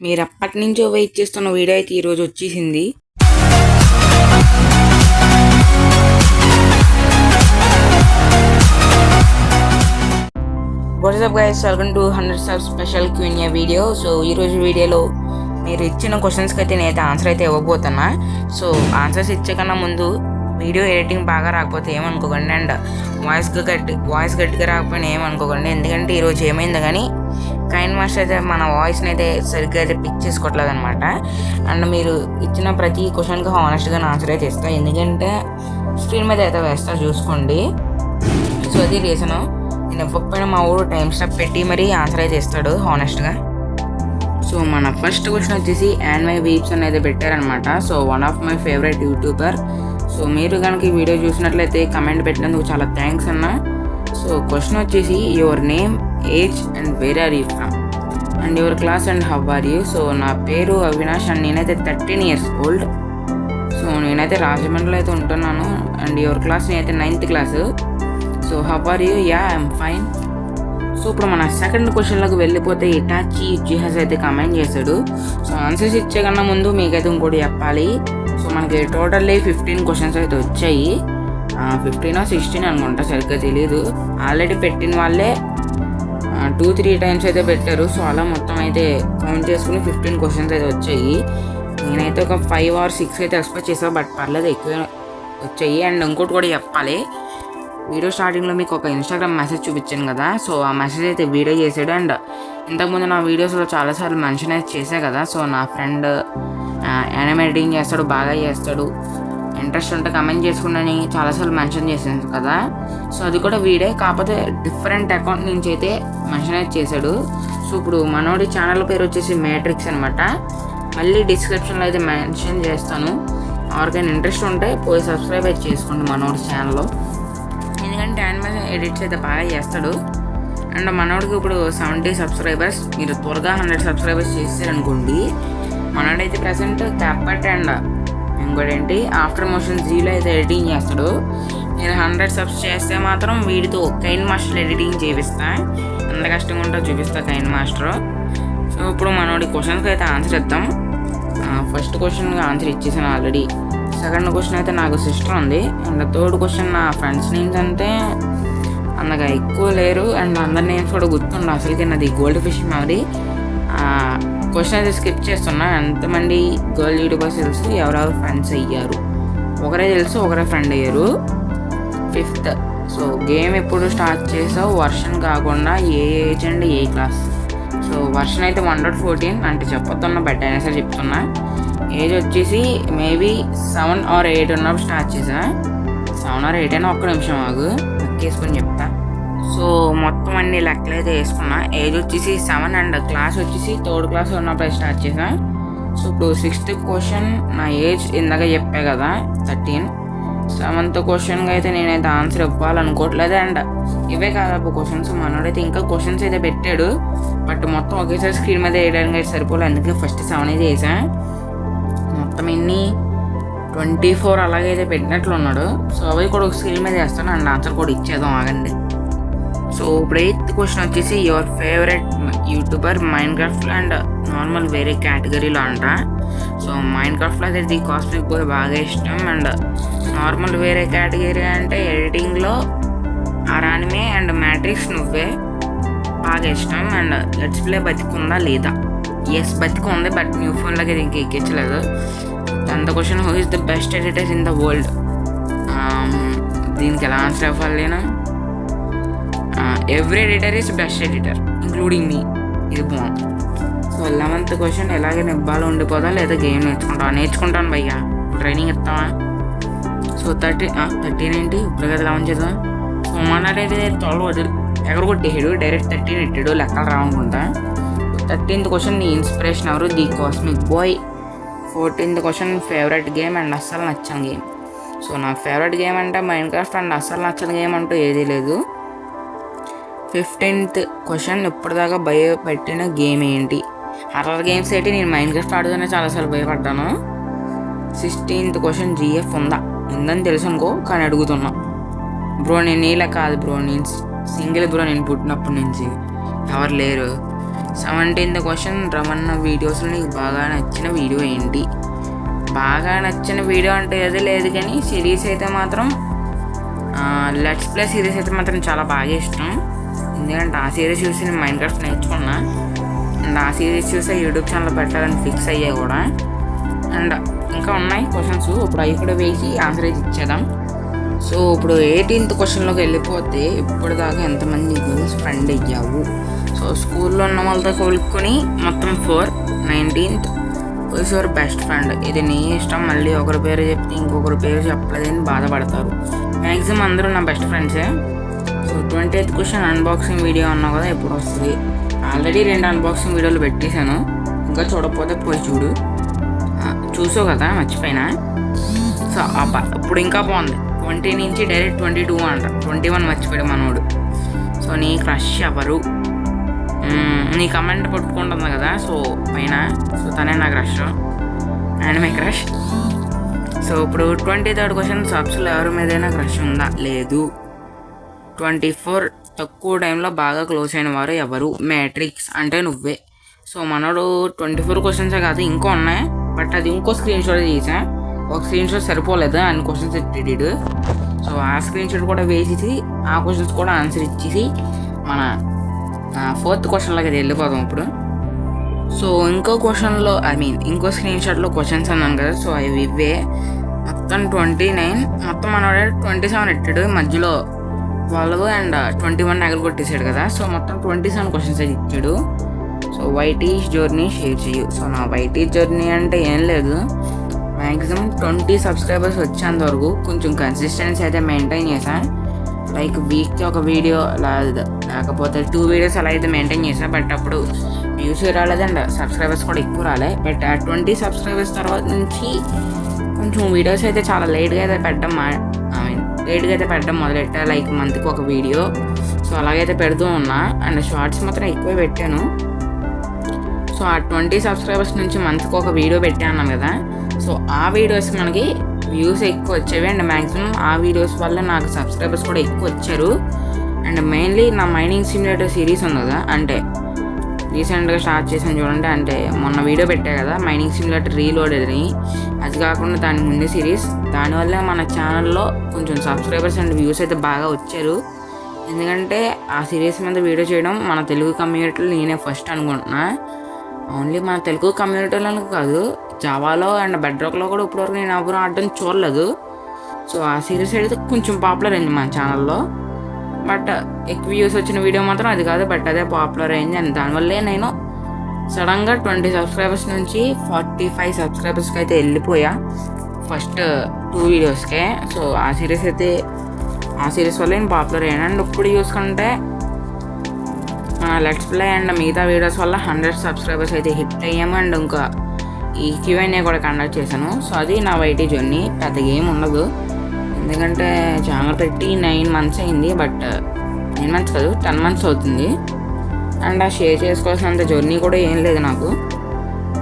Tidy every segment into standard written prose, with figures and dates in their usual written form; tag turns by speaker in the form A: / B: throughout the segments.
A: మీరు ఎప్పటి నుంచో వెయిట్ చేస్తున్న వీడియో అయితే ఈరోజు వచ్చేసింది. What's up guys, welcome to 100 sub special Q and A video. So ఈరోజు వీడియోలో మీరు ఇచ్చిన క్వశ్చన్స్కి అయితే నేనైతే ఆన్సర్ అయితే ఇవ్వబోతున్నా. సో ఆన్సర్స్ ఇచ్చే కన్నా ముందు వీడియో ఎడిటింగ్ బాగా రాకపోతే ఏమనుకోకండి, అండ్ వాయిస్ గట్టిగా రాకపోయినా ఏమనుకోకండి. ఎందుకంటే ఈరోజు ఏమైంది కానీ కైన్ మాస్టర్ అయితే మన వాయిస్ని అయితే సరిగ్గా అయితే పిక్ చేసుకోవట్లేదు అనమాట. అండ్ మీరు ఇచ్చిన ప్రతి క్వశ్చన్కి హానెస్ట్గా ఆన్సర్ అయితే ఇస్తాను, ఎందుకంటే స్క్రీన్ మీద అయితే వేస్తా చూసుకోండి. సో అది రీజను. నేను ఇవ్వకపోయినా మా ఊరు టైం స్టాప్ పెట్టి మరీ ఆన్సర్ అయితే ఇస్తాడు హానెస్ట్గా. సో మన ఫస్ట్ క్వశ్చన్ వచ్చేసి యాన్మై వీప్స్ అనేది పెట్టారనమాట. So one of my favourite YouTuber. So మీరు కనుక ఈ వీడియో చూసినట్లయితే కమెంట్ పెట్టినందుకు చాలా థ్యాంక్స్ అన్న. సో క్వశ్చన్ వచ్చేసి your name, age and where are you from, and your class and how are you. So నా పేరు అవినాష్ అండ్ నేనైతే 13 years ఓల్డ్. సో నేనైతే రాజమండ్రిలో అయితే ఉంటున్నాను. అండ్ యువర్ క్లాస్ నేనైతే 9th class. So how are you? Yeah, I'm fine. So ఇప్పుడు మన సెకండ్ క్వశ్చన్లోకి వెళ్ళిపోతే ఇటాచి జిహాస్ అయితే కమెంట్ చేశాడు. సో ఆన్సర్స్ ఇచ్చే కన్నా ముందు మీకైతే ఇంకోటి చెప్పాలి. సో మనకి టోటల్లీ 15 క్వశ్చన్స్ అయితే వచ్చాయి. 15 or 16 అనుకుంటా, సరిగ్గా తెలియదు. ఆల్రెడీ పెట్టిన వాళ్ళే 2-3 times అయితే పెట్టారు. సో అలా మొత్తం అయితే కౌంట్ చేసుకుని 15 క్వశ్చన్స్ అయితే వచ్చాయి. నేనైతే ఒక 5 or 6 అయితే ఎక్స్పెక్ట్ చేసాను, బట్ పర్లేదు ఎక్కువ వచ్చాయి. అండ్ ఇంకోటి కూడా చెప్పాలి, వీడియో స్టార్టింగ్లో మీకు ఒక ఇన్స్టాగ్రామ్ మెసేజ్ చూపించాను కదా. సో ఆ మెసేజ్ అయితే వీడియో చేశాడు. అండ్ ఇంతకుముందు నా వీడియోస్లో చాలాసార్లు మెన్షన్ అయితే చేశాను కదా. సో నా ఫ్రెండ్ యానిమే ఎడిటింగ్ చేస్తాడు, బాగా చేస్తాడు, ఇంట్రెస్ట్ ఉంటే కమెంట్ చేసుకుంటానని చాలాసార్లు మెన్షన్ చేశాను కదా. సో అది కూడా వీడే, కాకపోతే డిఫరెంట్ అకౌంట్ నుంచి అయితే మెన్షన్ అయితే చేశాడు. సో ఇప్పుడు మనోడి ఛానల్ పేరు వచ్చేసి మ్యాట్రిక్స్ అనమాట. మళ్ళీ డిస్క్రిప్షన్లో అయితే మెన్షన్ చేస్తాను. ఎవరికైనా ఇంట్రెస్ట్ ఉంటే పోయి సబ్స్క్రైబ్ అయితే చేసుకోండి మనోడి ఛానల్లో, ఎందుకంటే యానిమే ఎడిట్స్ అయితే బాగా చేస్తాడు. అండ్ మనోడికి ఇప్పుడు 70 subscribers. మీరు త్వరగా 100 subscribers చేశారనుకోండి, మనోడైతే ప్రజెంట్ క్యాప్కట్ అండ్ ఇంకోటి ఏంటి ఆఫ్టర్ మోషన్ జీలో అయితే ఎడిటింగ్ చేస్తాడు. నేను 100 subs చేస్తే మాత్రం వీడితో కైన్ మాస్టర్ ఎడిటింగ్ చేపిస్తా. ఎంత కష్టంగా ఉంటుందో చూపిస్తా కైన్ మాస్టర్. సో ఇప్పుడు మనోడి క్వశ్చన్కి అయితే ఆన్సర్ ఇద్దాం. ఫస్ట్ క్వశ్చన్కి ఆన్సర్ ఇచ్చేసాను ఆల్రెడీ. సెకండ్ క్వశ్చన్ అయితే నాకు సిస్టర్ ఉంది. అండ్ థర్డ్ క్వశ్చన్ నా ఫ్రెండ్స్ నేమ్స్ అంటే అంతగా ఎక్కువ లేరు, అండ్ అందరి నేమ్స్ కూడా గుర్తుండ. అసలుకి నాది గోల్డ్ ఫిష్ మెమరీ. క్వశ్చన్ అయితే స్కిప్ చేస్తున్నా. ఎంతమంది గర్ల్ యూట్యూబర్స్ తెలుసు, ఎవరెవరు ఫ్రెండ్స్ అయ్యారు? ఒకరే తెలుసు, ఒకరే ఫ్రెండ్ అయ్యారు. 5th. సో గేమ్ ఎప్పుడు స్టార్ట్ చేసావు, వర్షన్ కాకుండా ఏ ఏజ్ అండ్ ఏ క్లాస్? సో వర్షన్ అయితే 1.14 అంటే చెప్పొద్దున్నా, బట్ అయినా సరే చెప్తున్నా. ఏజ్ వచ్చేసి మేబీ 7 or 8 ఉన్నప్పుడు స్టార్ట్ చేసా. 7 or 8 అయినా, ఒక్క నిమిషం ఆగు లెక్కేసుకొని చెప్తా. సో మొత్తం అన్ని లెక్కలు అయితే వేసుకున్నా. ఏజ్ వచ్చేసి 7 అండ్ క్లాస్ వచ్చేసి 3rd class ఉన్నప్పుడు స్టార్ట్ చేసా. సో ఇప్పుడు 6th క్వశ్చన్ నా ఏజ్ ఇందాక చెప్పా కదా 13. 7th క్వశ్చన్కి అయితే నేనైతే ఆన్సర్ ఇవ్వాలనుకోవట్లేదు. అండ్ ఇవే కాదు క్వశ్చన్స్. మనోడైతే ఇంకా క్వశ్చన్స్ అయితే పెట్టాడు, బట్ మొత్తం ఒకేసారి స్క్రీన్ మీద వేయడానికి అయితే సరిపోలేదు. అందుకే ఫస్ట్ 7 అయితే వేసా. మొత్తం ఎన్ని 24 అలాగైతే పెట్టినట్లు ఉన్నాడు. సో అవి కూడా ఒక స్క్రీన్ మీద వేస్తాను, అండ్ ఆన్సర్ కూడా ఇచ్చేద్దాం, ఆగండి. సో ఇప్పుడు 8th క్వశ్చన్ వచ్చేసి your favourite YouTuber Minecraft and normal వేరే కేటగిరీలో అంట. సో మైన్క్రాఫ్ట్లో అయితే ది కాస్మిక్ బాయ్ బాగా ఇష్టం. అండ్ నార్మల్ వేరే కేటగిరీ అంటే ఎడిటింగ్లో అరానిమే అండ్ మ్యాట్రిక్స్ నువ్వే బాగా ఇష్టం. అండ్ లెట్స్ ప్లే బతికుందా లేదా? ఎస్ బతికి ఉంది, బట్ న్యూ ఫోన్లోకి ఇది ఇంకా ఎక్కించలేదు. 10th question who is the best editor in the world? దీనికి ఎలా ఆన్సర్ ఇవ్వాలి నేను? Every editor is best editor including me. ఇది బాగుంది. సో 11th క్వశ్చన్ ఎలాగే నిబ్బాలో ఉండిపోదా లేదా గేమ్ నేర్చుకుంటాను భయ్యా, ట్రైనింగ్ ఇస్తావా? సో 13 ఏంటి ఇప్పుడు కదా 11 చేద్దాం. సో మనడైతే 12 వదిలి ఎక్కడ కొట్టేసాడు, డైరెక్ట్ 13 ఎట్టాడు, లెక్కలు రావనుకుంటా. 13th క్వశ్చన్ నీ ఇన్స్పిరేషన్ ఎవరు? The cosmic boy. 14th question favourite game and అస్సలు నచ్చని గేమ్. సో నా ఫేవరెట్ గేమ్ అంటే మైన్క్రాఫ్ట్, అండ్ అస్సలు నచ్చని గేమ్ అంటూ ఏదీ లేదు. 15th క్వశ్చన్ ఇప్పటిదాకా భయపెట్టిన గేమ్ ఏంటి? హర్రర్ గేమ్స్ ఏంటి? నేను మైన్క్రాఫ్ట్ ఆడుతూనే చాలాసార్లు భయపడ్డాను. 16th క్వశ్చన్ జిఎఫ్ ఉందని తెలుసు అనుకో, కానీ అడుగుతున్నా. బ్రో నేను నీలా కాదు బ్రో, నేను సింగిల్ బ్రో, నేను పుట్టినప్పటి నుంచి ఎవరు లేరు. 17th క్వశ్చన్, రమణ వీడియోస్లో నీకు బాగా నచ్చిన వీడియో ఏంటి? బాగా నచ్చిన వీడియో అంటే ఏది లేదు, కానీ సిరీస్ అయితే మాత్రం లెట్స్ ప్లే సిరీస్ అయితే మాత్రం చాలా బాగా ఇష్టం. ఎందుకంటే ఆ సిరీస్ చూసి నేను మైండ్ క్రాఫ్ట్ నేర్చుకున్నా. అండ్ ఆ సిరీస్ చూసే యూట్యూబ్ ఛానల్ పెట్టాలని ఫిక్స్ అయ్యాయి కూడా. అండ్ ఇంకా ఉన్నాయి క్వశ్చన్స్, ఇప్పుడు అవి కూడా వేసి ఆన్సర్ అయితే ఇచ్చేద్దాం. సో ఇప్పుడు 18th క్వశ్చన్లోకి వెళ్ళిపోతే, ఇప్పటిదాకా ఎంతమంది గర్ల్స్ ఫ్రెండ్ అయ్యావు? సో స్కూల్లో ఉన్న వాళ్ళతో కోలుకొని మొత్తం 4. 19th who's your best friend? ఇది నీ ఇష్టం, మళ్ళీ ఒకరి పేరు చెప్తే ఇంకొకరి పేరు చెప్పలేదని బాధపడతారు. మ్యాక్సిమం అందరూ నా బెస్ట్ ఫ్రెండ్సే. So 20th question, unboxing video అన్నావు కదా, ఎప్పుడు వస్తుంది? ఆల్రెడీ 2 అన్బాక్సింగ్ వీడియోలు పెట్టేశాను, ఇంకా చూడకపోతే పోయి చూడు. చూసావు కదా, మర్చిపోయినా. సో ఇప్పుడు ఇంకా బాగుంది. 20 నుంచి డైరెక్ట్ 22 అంట. 21 మర్చిపోయాడు మనోడు. సో నీ క్రష్ ఎవరు? నీ కమెంట్ పట్టుకుంటుంది కదా సో పైన, సో తనే నా క్రష్, యానిమే క్రష్. సో ఇప్పుడు 23rd క్వశ్చన్, సబ్స్లో ఎవరి మీదైనా క్రష్ ఉందా? లేదు. 24 తక్కువ టైంలో బాగా క్లోజ్ అయిన వారు ఎవరు? మ్యాట్రిక్స్ అంటే నువ్వే. సో మనోడు 24 క్వశ్చన్సే కాదు, ఇంకో ఉన్నాయి, బట్ అది ఇంకో స్క్రీన్ షాట్ చేసా. ఒక స్క్రీన్ షాట్ సరిపోలేదు, అన్ని క్వశ్చన్స్ ఎట్టిడు. సో ఆ స్క్రీన్ షాట్ కూడా వేసేసి ఆ క్వశ్చన్స్ కూడా ఆన్సర్ ఇచ్చేసి మన 4th క్వశ్చన్లోకి అది వెళ్ళిపోదాం ఇప్పుడు. సో ఇంకో క్వశ్చన్లో ఇంకో స్క్రీన్ షాట్లో క్వశ్చన్స్ అన్నాను కదా, సో అవి ఇవే. మొత్తం 29, మొత్తం మనోడే 27 ఎట్టాడు, మధ్యలో 12 అండ్ 21 నగలు కొట్టేసాడు కదా. సో మొత్తం 27 క్వశ్చన్స్ అయితే ఇచ్చాడు. సో వైటీష్ జర్నీ షేర్ చేయు. సో నా వైటీష్ జర్నీ అంటే ఏం లేదు, మ్యాక్సిమం 20 సబ్స్క్రైబర్స్ వచ్చేంత వరకు కొంచెం కన్సిస్టెన్సీ అయితే మెయింటైన్ చేశాను. లైక్ వీక్కి ఒక వీడియో లేకపోతే 2 వీడియోస్ అలా అయితే మెయింటైన్ చేశాను. బట్ అప్పుడు వ్యూస్ రాలేదు అండ్ సబ్స్క్రైబర్స్ కూడా ఎక్కువ రాలే. బట్ ఆ 20 సబ్స్క్రైబర్స్ తర్వాత నుంచి కొంచెం వీడియోస్ అయితే చాలా లేట్గా అయితే పెట్టడం మొదలెట్టా. లైక్ మంత్కి ఒక వీడియో, సో అలాగైతే పెడుతూ ఉన్నా. అండ్ షార్ట్స్ మాత్రం ఎక్కువ పెట్టాను. సో ఆ 20 సబ్స్క్రైబర్స్ నుంచి మంత్కి ఒక వీడియో పెట్టాను కదా, సో ఆ వీడియోస్కి మనకి వ్యూస్ ఎక్కువ వచ్చేవి. అండ్ మ్యాక్సిమం ఆ వీడియోస్ వల్ల నాకు సబ్స్క్రైబర్స్ కూడా ఎక్కువ వచ్చారు. అండ్ మెయిన్లీ నా మైనింగ్ సిమ్యులేటర్ సిరీస్ ఉంది కదా, అంటే రీసెంట్గా స్టార్ట్ చేశాను చూడండి, అంటే మొన్న వీడియో పెట్టా కదా మైనింగ్ సిమ్యులేటర్ రీలోడెడ్ అని. అది కాకుండా దాని ముందే సిరీస్, దానివల్ల మన ఛానల్లో కొంచెం సబ్స్క్రైబర్స్ అండ్ వ్యూస్ అయితే బాగా వచ్చారు. ఎందుకంటే ఆ సిరీస్ మీద వీడియో చేయడం మన తెలుగు కమ్యూనిటీలో నేనే ఫస్ట్ అనుకుంటున్నా. ఓన్లీ మన తెలుగు కమ్యూనిటీలో కాదు, జావాలో అండ్ బెడ్రాక్లో కూడా ఇప్పటివరకు నేను ఎవరు ఆడడం చూడలేదు. సో ఆ సిరీస్ అయితే కొంచెం పాపులర్ అయింది మన ఛానల్లో. బట్ ఎక్కువ వ్యూస్ వచ్చిన వీడియో మాత్రం అది కాదు, బట్ అదే పాపులర్ అయింది. అండ్ దానివల్లే నేను సడన్గా 20 సబ్స్క్రైబర్స్ నుంచి 45 సబ్స్క్రైబర్స్కి అయితే వెళ్ళిపోయా ఫస్ట్ 2 వీడియోస్కే. సో ఆ సిరీస్ వల్ల నేను పాపులర్ అయ్యాను. అండ్ ఇప్పుడు చూసుకుంటే లెట్స్ ప్లే అండ్ మిగతా వీడియోస్ వల్ల 100 సబ్స్క్రైబర్స్ అయితే హిట్ అయ్యాము. అండ్ ఇంకా ఈ Q&A కూడా కండక్ట్ చేశాను. సో అది నా వైటీ జర్నీ, పెద్దగా ఏం ఉండదు. ఎందుకంటే ఛానల్ పెట్టి 9 months అయింది, బట్ 9 months కాదు 10 months అవుతుంది. అండ్ ఆ షేర్ చేసుకోవాల్సినంత జర్నీ కూడా ఏం లేదు నాకు.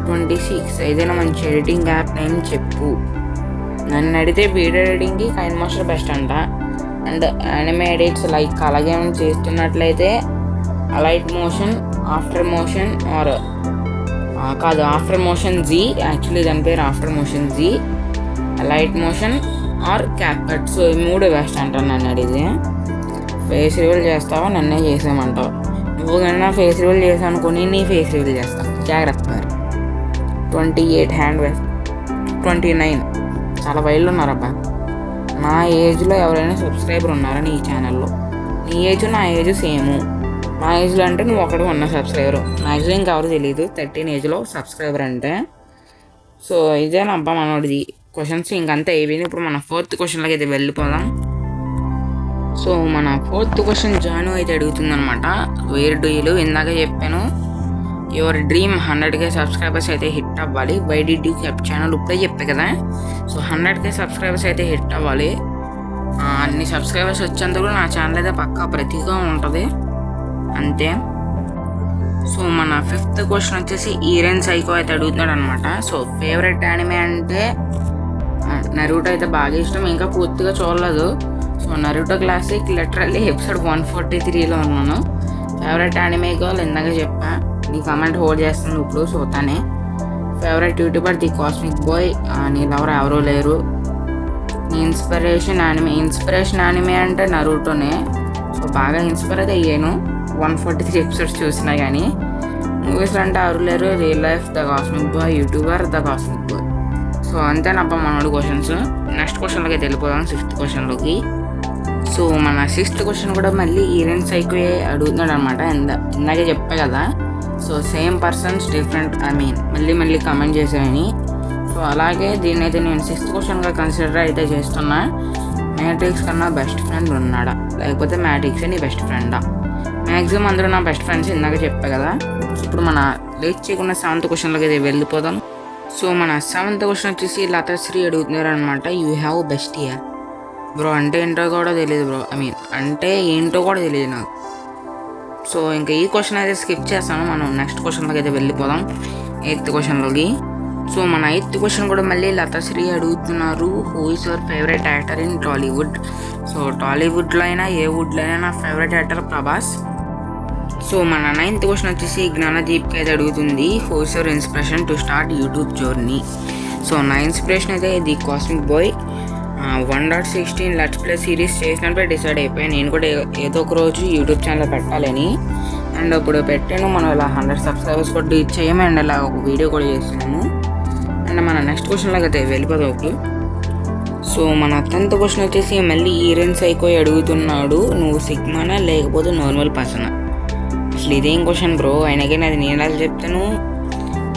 A: 26 ఏదైనా మంచి ఎడిటింగ్ యాప్ నేను చెప్పు. నన్ను అడిగితే వీడియో ఎడిటింగ్కి కైన్ మాస్టర్ బెస్ట్ అంట. అండ్ యానిమే ఎడిట్స్ లైక్ అలాగే ఏమైనా చేస్తున్నట్లయితే Alight Motion, After Motion After Motion Z, actually దాని పేరు After Motion Z, Alight Motion or CapCut. So ఈ 3 బెస్ట్ అంటాను. నన్ను అడిగితే ఫేస్ రివీల్ చేస్తావా, నన్నే చేసామంటావు. నువ్వు కన్నా ఫేస్ రివీల్ చేసావు అనుకుని నీ ఫేస్ రివీల్ చేస్తావు, జాగ్రత్త. 28 హ్యాండ్ వేస్ట్, 29 చాలా వైల్డ్ ఉన్నారబ్బా. నా ఏజ్లో ఎవరైనా సబ్స్క్రైబర్ ఉన్నారా నీ ఛానల్లో? నీ ఏజ్ నా ఏజ్ సేము. నా ఏజ్లో అంటే నువ్వు ఒకటి ఉన్న సబ్స్క్రైబరు, మ్యాక్సిమం ఇంకెవరు తెలియదు 13 ఏజ్లో సబ్స్క్రైబర్ అంటే. సో ఇదే నా అబ్బా మనోడిది క్వశ్చన్స్, ఇంకంతా అయిపోయింది. ఇప్పుడు మన 4th క్వశ్చన్లోకి అయితే వెళ్ళిపోదాం. సో మన 4th క్వశ్చన్ జాను అయితే అడుగుతుందనమాట. వేర్ డూ యూ, ఇందాక చెప్పాను యువర్ డ్రీమ్ 100K సబ్స్క్రైబర్స్ అయితే హిట్ అవ్వాలి, వై డిడ్ యూ కెప్ ఛానల్, ఇప్పుడే చెప్పే కదా. సో 100K సబ్స్క్రైబర్స్ అయితే హిట్ అవ్వాలి. అన్ని సబ్స్క్రైబర్స్ వచ్చేంత కూడా నా ఛానల్ అయితే పక్కా ప్రతిగా ఉంటుంది అంతే. సో మన 5th క్వశ్చన్ వచ్చేసి ఈరెన్ సైకో అయితే అడుగుతున్నాడు అనమాట. సో ఫేవరెట్ యానిమే అంటే నరూటో అయితే బాగా ఇష్టం, ఇంకా పూర్తిగా చూడలేదు. So Naruto classic literally episode 143లో ఉన్నాను. ఫేవరెట్ యానిమే గర్ల్ ఇందాక చెప్పా నీ కమెంట్ హోల్డ్ చేస్తుంది ఇప్పుడు. సో తనే. Favourite YouTuber the cosmic Boy. నీళ్ళెవరు ఎవరూ లేరు. నీ ఇన్స్పిరేషన్ యానిమే అంటే నరూటోనే. సో బాగా ఇన్స్పైర్ అయితే అయ్యాను 143 ఎపిసోడ్స్ చూసినా కానీ. మూవీస్లో అంటే ఎవరు లేరు. Real life the Cosmic Boy, YouTuber the Cosmic Boy. So అంతేనప్ప మనోడు క్వశ్చన్స్. నెక్స్ట్ క్వశ్చన్లోకి వెళ్ళిపోదాం, 6th క్వశ్చన్లోకి. సో మన 6th క్వశ్చన్ కూడా మళ్ళీ ఈరెన్ సైకో అడుగుతున్నాడు అనమాట. ఇందాకే చెప్పా కదా. సో సేమ్ పర్సన్స్ డిఫరెంట్ మళ్ళీ కమెంట్ చేశారని. సో అలాగే దీన్ని అయితే నేను 6th క్వశ్చన్గా కన్సిడర్ అయితే చేస్తున్నా. మ్యాట్రిక్స్ కన్నా బెస్ట్ ఫ్రెండ్ ఉన్నాడా, లేకపోతే మ్యాట్రిక్స్ నీ బెస్ట్ ఫ్రెండా? మ్యాక్సిమం అందరూ నా బెస్ట్ ఫ్రెండ్స్, ఇందాక చెప్పా కదా. ఇప్పుడు మన లేట్ చేయకుండా 7th క్వశ్చన్లోకి అయితే వెళ్ళిపోదాం. సో మన 7th క్వశ్చన్ వచ్చేసి లతాశ్రీ అడుగుతున్నారు అనమాట. యూ హ్యావ్ బెస్టియా బ్రో అంటే ఏంటో కూడా తెలియదు బ్రో. అంటే ఏంటో కూడా తెలియదు నాకు. సో ఇంకా ఈ క్వశ్చన్ అయితే స్కిప్ చేస్తాను. మనం నెక్స్ట్ క్వశ్చన్లోకి అయితే వెళ్ళిపోదాం, 8th క్వశ్చన్లోకి. సో మన 8th క్వశ్చన్ కూడా మళ్ళీ లతాశ్రీ అడుగుతున్నారు. Who is your favourite actor in Tollywood? So టాలీవుడ్లో అయినా ఏ వుడ్లో అయినా నా ఫేవరెట్ యాక్టర్ ప్రభాస్. సో మన 9th క్వశ్చన్ వచ్చేసి జ్ఞానదీప్కి అయితే అడుగుతుంది. Who is your inspiration to start YouTube journey? So నా ఇన్స్పిరేషన్ అయితే the cosmic boy. 1.16 let's play series చేసినప్పుడే డిసైడ్ అయిపోయాను నేను కూడా ఏదో ఒక రోజు యూట్యూబ్ ఛానల్ పెట్టాలని. అండ్ ఇప్పుడు పెట్టాను. మనం ఇలా 100 సబ్స్క్రైబర్స్ కూడా రీచ్ చేయము. అండ్ ఇలా ఒక వీడియో కూడా చేస్తున్నాము. అండ్ మన నెక్స్ట్ క్వశ్చన్లోకి అయితే వెళ్ళిపోతాం ఇప్పుడు. సో మన 10th క్వశ్చన్ వచ్చేసి మళ్ళీ ఈరెన్ సైకో అడుగుతున్నాడు. నువ్వు సిగ్మానా లేకపోతే నార్మల్ పర్సనా? అసలు ఇదేం క్వశ్చన్ బ్రో? అయినాకే అది నేను ఎలా చెప్తాను,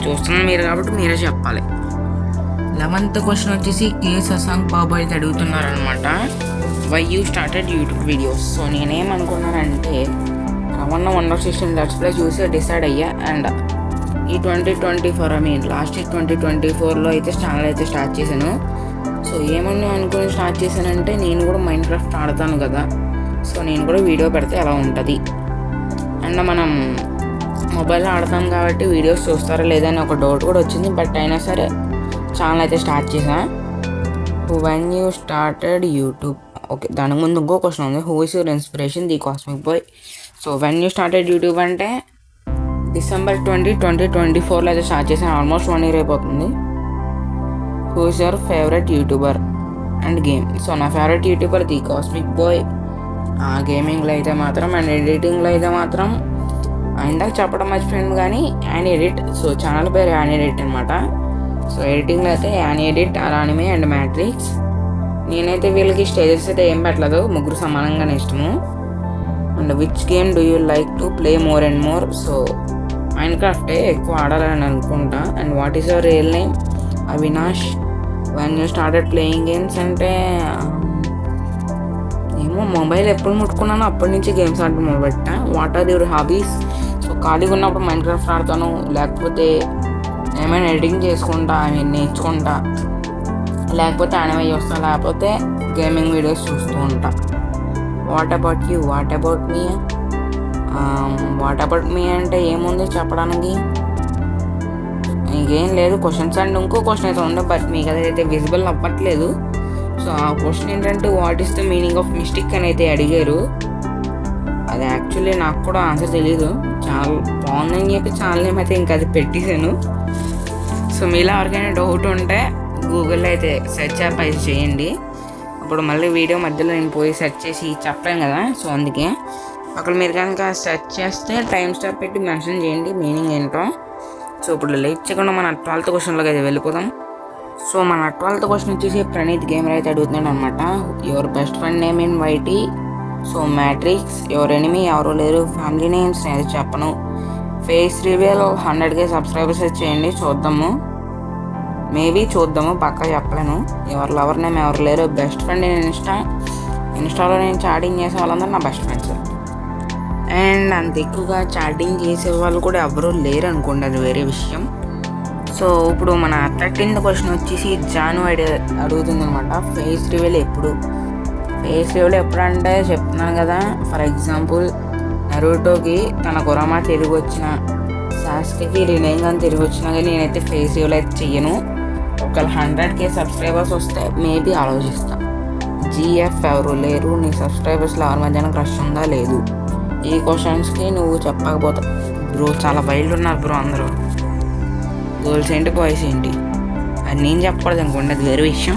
A: చూస్తున్నాను మీరు కాబట్టి మీరే చెప్పాలి. 11th క్వశ్చన్ వచ్చేసి కే శశాంక్ బాబు అయితే అడుగుతున్నారు అనమాట. Why you started YouTube videos? So నేనేమనుకున్నానంటే రమణ 1.16 లెట్స్ ప్లే చూసి డిసైడ్ అయ్యా. అండ్ ఈ 2024 లాస్ట్ 2024లో అయితే ఛానల్ అయితే స్టార్ట్ చేశాను. సో ఏమన్నా అనుకుని స్టార్ట్ చేశానంటే నేను కూడా మైండ్ క్రాఫ్ట్ ఆడతాను కదా. సో నేను కూడా వీడియో పెడితే అలా ఉంటుంది. అండ్ మనం మొబైల్లో ఆడతాం కాబట్టి వీడియోస్ చూస్తారా లేదా అని ఒక డౌట్ కూడా వచ్చింది. బట్ అయినా సరే ఛానల్ అయితే స్టార్ట్ చేసా. When you started YouTube? Okay, దానికి ముందు ఇంకో క్వశ్చన్ ఉంది. Who is your inspiration the cosmic Boy? So when you started YouTube అంటే December 20, 2024లో అయితే స్టార్ట్ చేశాను. ఆల్మోస్ట్ 1 year అయిపోతుంది. Who is your favourite YouTuber and game? So నా favourite YouTuber the cosmic Boy. గేమింగ్లో అయితే మాత్రం అండ్ ఎడిటింగ్లో అయితే మాత్రం ఇందాక చెప్పడం మర్చిపోయాను కానీ యాన్ ఎడిట్. సో ఛానల్ పేరు యాన్ ఎడిట్ అనమాట. సో ఎడిటింగ్లో అయితే an edit, Aranime and Matrix. నేనైతే వీళ్ళకి స్టేజెస్ అయితే ఏం పెట్టలేదు, ముగ్గురు సమానంగానే ఇష్టము. And which game do you like to play more and more? So మైన్క్రాఫ్టే ఎక్కువ ఆడాలని అనుకుంటా. And what is your real name? Avinash. When you started playing games అంటే ఏమో మొబైల్ ఎప్పుడు ముట్టుకున్నానో అప్పటి నుంచి గేమ్స్ ఆడటం మొదలుపెట్టా. What are your hobbies? So ఖాళీగా ఉన్నప్పుడు మైన్క్రాఫ్ట్ ఆడతాను, లేకపోతే ఏమైనా ఎడిటింగ్ చేసుకుంటా, నేర్చుకుంటా, లేకపోతే యానిమే చూస్తా, లేకపోతే గేమింగ్ వీడియోస్ చూస్తూ ఉంటా. What about you? What about me అంటే ఏముంది చెప్పడానికి? ఇంకేం లేదు క్వశ్చన్స్. అండ్ ఇంకో క్వశ్చన్ అయితే ఉంది, బట్ మీకు అదైతే విజిబుల్ అవ్వట్లేదు. సో ఆ క్వశ్చన్ ఏంటంటే what is the meaning of mistake అని అయితే అడిగారు. అది యాక్చువల్లీ నాకు కూడా ఆన్సర్ తెలీదు. చాలా బాగుందని చెప్పి ఛానల్ నేమ్ అయితే ఇంకా అది పెట్టేశాను. సో మీలో ఎవరికైనా డౌట్ ఉంటే గూగుల్లో అయితే సెర్చ్ యాప్ అయితే చేయండి. అప్పుడు మళ్ళీ వీడియో మధ్యలో నేను పోయి సెర్చ్ చేసి చెప్పాను కదా. సో అందుకే అక్కడ మీరు కనుక సెర్చ్ చేస్తే టైం స్టాప్ పెట్టి మెన్షన్ చేయండి మీనింగ్ ఏంటో. సో ఇప్పుడు లేట్ చేయకుండా మన 12th క్వశ్చన్లోకి అయితే వెళ్ళిపోదాం. సో మన 12th క్వశ్చన్ వచ్చేసి ప్రణీత్ గేమర్ అయితే అడుగుతున్నాడు అనమాట. Your best friend name in YT? So Matrix. Your enemy? ఎవరు లేరు. ఫ్యామిలీ నేమ్స్ నేను చెప్పను. ఫేస్ రివీల్ 100K సబ్స్క్రైబర్స్ చేయండి, చూద్దాము. మేబీ చూద్దాము, పక్కా చెప్పలేను. ఎవరు లవర్ నేమ్ ఎవరు లేరు. బెస్ట్ ఫ్రెండ్ నేను ఇన్స్టాలో నేను చాటింగ్ చేసే వాళ్ళందరూ నా బెస్ట్ ఫ్రెండ్స్. అండ్ అంత ఎక్కువగా చాటింగ్ చేసే వాళ్ళు కూడా ఎవరూ లేరు అనుకోండి, అది వేరే విషయం. సో ఇప్పుడు మన 13th క్వశ్చన్ వచ్చేసి జాను అడుగుతుంది అనమాట. ఫేస్ రివీల్ ఎప్పుడు? ఫేస్ రివీల్ ఎప్పుడంటే చెప్తున్నాను కదా. ఫర్ ఎగ్జాంపుల్ నరూటోకి తన కురామా తిరిగి వచ్చిన, శాస్త్రికి రినేగా తిరిగి వచ్చినా కానీ నేనైతే ఫేస్ రివీల్ అయితే చెయ్యను. ఒకవేళ 100K సబ్స్క్రైబర్స్ వస్తే మేబీ ఆలోచిస్తా. జిఎఫ్ ఎవరు లేరు. నీ సబ్స్క్రైబర్స్లో ఎవరి మధ్యన క్రష్ ఉందా లేదు? ఈ క్వశ్చన్స్కి నువ్వు చెప్పకపోతే బ్రో చాలా వైల్డ్ ఉన్నారు బ్రో అందరూ. గర్ల్స్ ఏంటి బాయ్స్ ఏంటి అది నేను చెప్పకూడదు అనుకోండి, అది వేరే విషయం.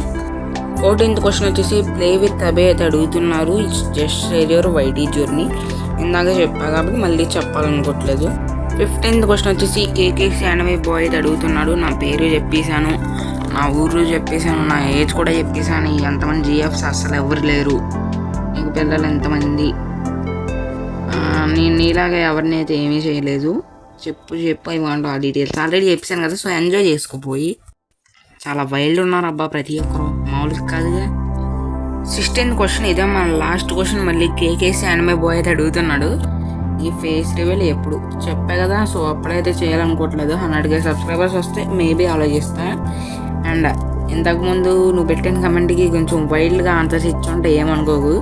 A: 14th క్వశ్చన్ వచ్చేసి ప్లే విత్ అబే అయితే అడుగుతున్నారు. It's just share your YT journey. ఇందాక చెప్పా కాబట్టి మళ్ళీ చెప్పాలనుకోవట్లేదు. 15th క్వశ్చన్ వచ్చేసి కేకేసి యానిమే బాయ్ అయితే అడుగుతున్నాడు. నా పేరు చెప్పేశాను, నా ఊరు చెప్పేశాను, నా ఏజ్ కూడా చెప్పేశాను. ఎంతమంది జిఎఫ్స్ అసలు ఎవరు లేరు, నీకు పిల్లలు ఎంతమంది, నేను నీలాగా ఎవరిని అయితే ఏమీ చేయలేదు, చెప్పు ఇవ్వండి ఆ డీటెయిల్స్ ఆల్రెడీ చెప్పాను కదా. సో ఎంజాయ్ చేసుకోపోయి. చాలా వైల్డ్ ఉన్నారు అబ్బా ప్రతి ఒక్కరు, మామూలుగా కాదుగా. 16th క్వశ్చన్ ఇదే మన లాస్ట్ క్వశ్చన్. మళ్ళీ కేకేసి యానిమే బాయ్ అయితే అడుగుతున్నాడు. ఈ ఫేస్ రివీల్ ఎప్పుడు చెప్పా కదా, సో అప్పుడైతే చేయాలనుకోవట్లేదు. 100K సబ్స్క్రైబర్స్ వస్తే మేబీ ఆలోచిస్తా. అండ్ ఇంతకుముందు నువ్వు పెట్టిన కమెంట్కి కొంచెం వైల్డ్గా ఆన్సర్స్ ఇచ్చుంటే ఏమనుకోకు.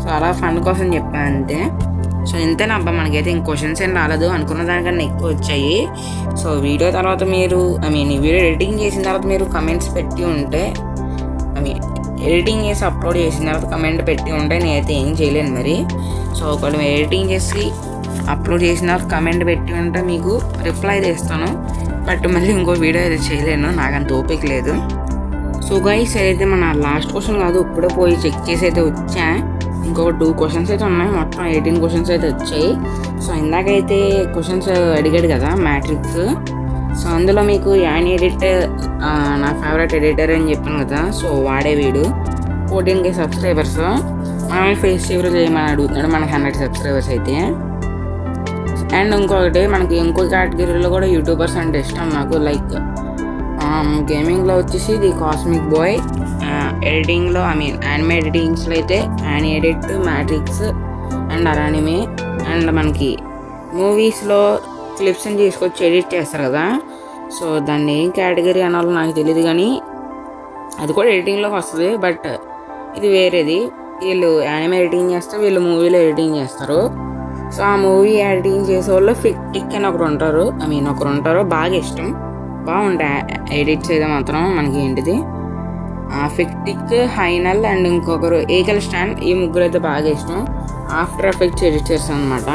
A: సో అలా ఫన్ కోసం చెప్పాను అంతే. సో ఇంతేనా అబ్బా, మనకైతే ఇంక క్వశ్చన్స్ ఏం రాలేదు, అనుకున్న దానికన్నా ఎక్కువ వచ్చాయి. సో వీడియో తర్వాత మీరు ఈ వీడియో ఎడిటింగ్ చేసిన తర్వాత మీరు కమెంట్స్ పెట్టి ఉంటే, ఎడిటింగ్ చేసి అప్లోడ్ చేసిన తర్వాత కమెంట్ పెట్టి ఉంటే నేనైతే ఏం చేయలేను మరి. సో ఒకవేళ ఎడిటింగ్ చేసి అప్లోడ్ చేసిన తర్వాత కమెంట్ పెట్టి ఉంటే మీకు రిప్లై అయితే ఇస్తాను. బట్ మళ్ళీ ఇంకో వీడియో అయితే చేయలేను, నాకు అంత ఓపిక లేదు. సో గైస్ అయితే మన లాస్ట్ క్వశ్చన్ కాదు, ఇప్పుడే పోయి చెక్ చేసి అయితే వచ్చా. ఇంకొక 2 క్వశ్చన్స్ అయితే ఉన్నాయి, మొత్తం 18 క్వశ్చన్స్ అయితే వచ్చాయి. సో ఇందాకైతే క్వశ్చన్స్ అడిగాడు కదా మ్యాట్రిక్స్. సో అందులో మీకు యాన్ ఎడిట్ నా ఫేవరెట్ ఎడిటర్ అని చెప్పాను కదా, సో వాడే వీడు. 14K subscribers. మనల్ని ఫేస్ సేవర్ చేయమని అడుగుతున్నాడు, మనకి 100 సబ్స్క్రైబర్స్ అయితే. అండ్ ఇంకొకటి మనకి ఇంకో కేటగిరీలో కూడా యూట్యూబర్స్ అంటే ఇష్టం నాకు. లైక్ గేమింగ్లో వచ్చేసి ది కాస్మిక్ బాయ్, ఎడిటింగ్లో యానిమే ఎడిటింగ్స్లో అయితే Ani edit, Matrix and Aranime. And మనకి మూవీస్లో క్లిప్స్ని తీసుకొచ్చి ఎడిట్ చేస్తారు కదా, సో దాన్ని ఏం కేటగిరీ అనాలో నాకు తెలియదు, కానీ అది కూడా ఎడిటింగ్లోకి వస్తుంది. బట్ ఇది వేరేది, వీళ్ళు యానిమే ఎడిటింగ్ చేస్తారు, వీళ్ళు మూవీలో ఎడిటింగ్ చేస్తారు. సో ఆ మూవీ ఎడిటింగ్ చేసే వాళ్ళు ఫిక్టిక్ అని ఒకరు ఉంటారు, బాగా ఇష్టం, బాగుంటాయి ఎడిట్స్ అయితే మాత్రం. మనకి ఏంటిది ఫిక్టిక్, హైనల్ అండ్ ఇంకొకరు ఏకల్ స్టాండ్, ఈ ముగ్గురు అయితే బాగా ఇష్టం. ఆఫ్టర్ ఎఫెక్ట్స్ ఎడిటర్స్ అనమాట,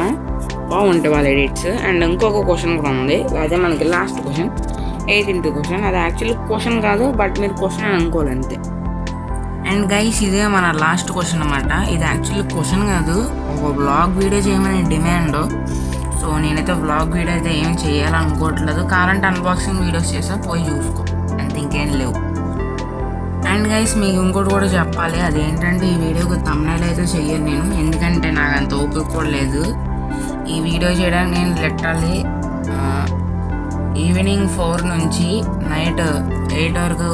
A: బాగుంటాయి వాళ్ళ ఎడిట్స్. అండ్ ఇంకొక క్వశ్చన్ కూడా ఉంది, అదే మనకి లాస్ట్ క్వశ్చన్, 18th క్వశ్చన్. అది యాక్చువల్లీ క్వశ్చన్ కాదు, బట్ మీరు క్వశ్చన్ అని అనుకోవాలి అంతే. అండ్ గైస్ ఇదే మన లాస్ట్ క్వశ్చన్ అనమాట. ఇది యాక్చువల్లీ క్వశ్చన్ కాదు, ఒక వ్లాగ్ వీడియో చేయమని డిమాండ్. సో నేనైతే వ్లాగ్ వీడియో అయితే ఏం చేయాలనుకోవట్లేదు, కరెంట్ అన్బాక్సింగ్ వీడియోస్ చేసా, పోయి చూసుకో అంతే, ఇంకేం లేవు. అండ్ గైస్ మీకు ఇంకోటి కూడా చెప్పాలి, అదేంటంటే ఈ వీడియోకి థంబ్నెయిల్ అయితే చెయ్యను నేను, ఎందుకంటే నాకు అంత ఓపిక కూడా లేదు ఈ వీడియో చేయడానికి. నేను లిటరల్లీ ఈవినింగ్ 4 నుంచి నైట్ 8 వరకు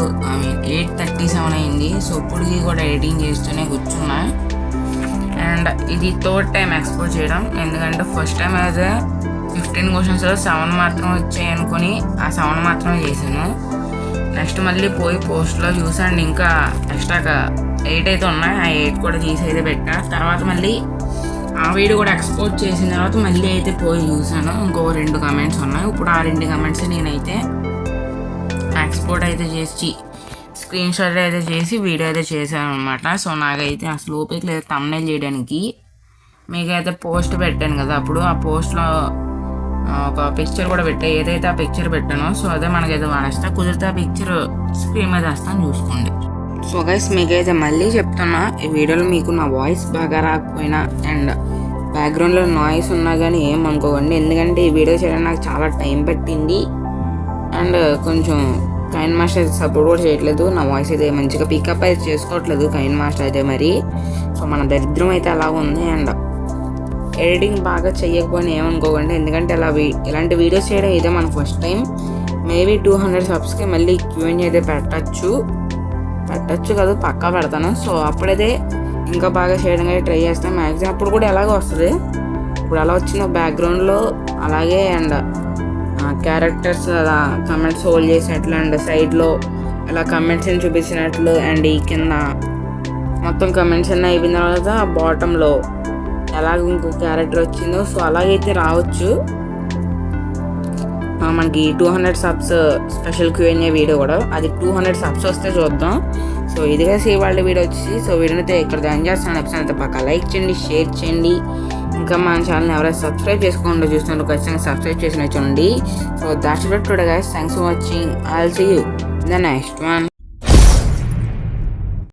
A: 8:37 అయింది. సో ఇప్పటికి కూడా ఎడిటింగ్ చేస్తూనే కూర్చున్నా. అండ్ ఇది 3rd టైం ఎక్స్పోర్ట్ చేయడం, ఎందుకంటే ఫస్ట్ టైం అయితే 15 క్వశ్చన్స్లో 7 మాత్రం వచ్చాయి అనుకుని ఆ 7 మాత్రమే చేశాను. నెక్స్ట్ మళ్ళీ పోయి పోస్ట్లో చూసాను, ఇంకా ఎక్స్ట్రాగా 8 అయితే ఉన్నాయి, ఆ 8 కూడా తీసి అయితే పెట్టా. తర్వాత మళ్ళీ ఆ వీడియో కూడా ఎక్స్పోర్ట్ చేసిన తర్వాత మళ్ళీ అయితే పోయి చూసాను, ఇంకో 2 కమెంట్స్ ఉన్నాయి. ఇప్పుడు ఆ 2 కమెంట్స్ నేనైతే ఎక్స్పోర్ట్ అయితే చేసి స్క్రీన్ షాట్ అయితే చేసి వీడియో అయితే చేశాను అనమాట. సో నాకైతే అసలు ఓపిక లేదు థంబ్నెయిల్ చేయడానికి. మీకైతే పోస్ట్ పెట్టాను కదా, అప్పుడు ఆ పోస్ట్లో ఒక పిక్చర్ కూడా పెట్టా, ఏదైతే ఆ పిక్చర్ పెట్టానో సో అదే మనకైతే వాడేస్తా, కుదిరితే ఆ పిక్చర్ స్క్రీన్ మీద వేస్తాను చూసుకోండి. సో గైస్ మీకైతే మళ్ళీ చెప్తున్నా, ఈ వీడియోలో మీకు నా వాయిస్ బాగా రాకపోయినా అండ్ బ్యాక్గ్రౌండ్లో నాయిస్ ఉన్నా కానీ ఏం అనుకోకండి, ఎందుకంటే ఈ వీడియో చేయడానికి నాకు చాలా టైం పట్టింది. అండ్ కొంచెం కైన్ మాస్టర్ అయితే సపోర్ట్ కూడా చేయట్లేదు, నా వాయిస్ అయితే మంచిగా పికప్ అయితే చేసుకోవట్లేదు కైన్ మాస్టర్ అయితే మరి. సో మన దరిద్రం అయితే అలా ఉంది. అండ్ ఎడిటింగ్ బాగా చేయకపోయినా ఏమనుకోకండి, ఎందుకంటే ఇలాంటి వీడియోస్ చేయడం ఇదే మన ఫస్ట్ టైం. మేబీ 200 సబ్స్కి మళ్ళీ Q&A అయితే పెట్టచ్చు కాదు, పక్కా పెడతాను. సో అప్పుడైతే ఇంకా బాగా చేయడానికి అయితే ట్రై చేస్తాను మ్యాక్సిమం. అప్పుడు కూడా ఎలాగో వస్తుంది, ఇప్పుడు ఎలా వచ్చిందో బ్యాక్గ్రౌండ్లో అలాగే. అండ్ క్యారెక్టర్స్ అలా కమెంట్స్ హోల్డ్ చేసినట్లు అండ్ సైడ్లో అలా కమెంట్స్ అని చూపించినట్లు అండ్ ఈ కింద మొత్తం కమెంట్స్ అన్నీ అయిపోయిన తర్వాత బాటంలో ఎలాగ ఇంకో క్యారెక్టర్ వచ్చిందో సో అలాగైతే రావచ్చు. మనకి 200 సబ్స్ స్పెషల్ Q&A వీడియో కూడా, అది 200 సబ్స్ వస్తే చూద్దాం. సో ఇదిగా వాళ్ళ వీడియో వచ్చేసి, సో వీడియోనైతే ఇక్కడ జాయిన్ చేస్తాను. ఎపిసోడ్ అయితే పక్క లైక్ చేయండి, షేర్ చేయండి. ఇంకా మన ఛానల్ని ఎవరైనా సబ్స్క్రైబ్ చేసుకోకుండా చూస్తున్నారు ఖచ్చితంగా సబ్స్క్రైబ్ చేసి చూడండి. So that's it today guys. Thanks for watching. I'll see you in the next one.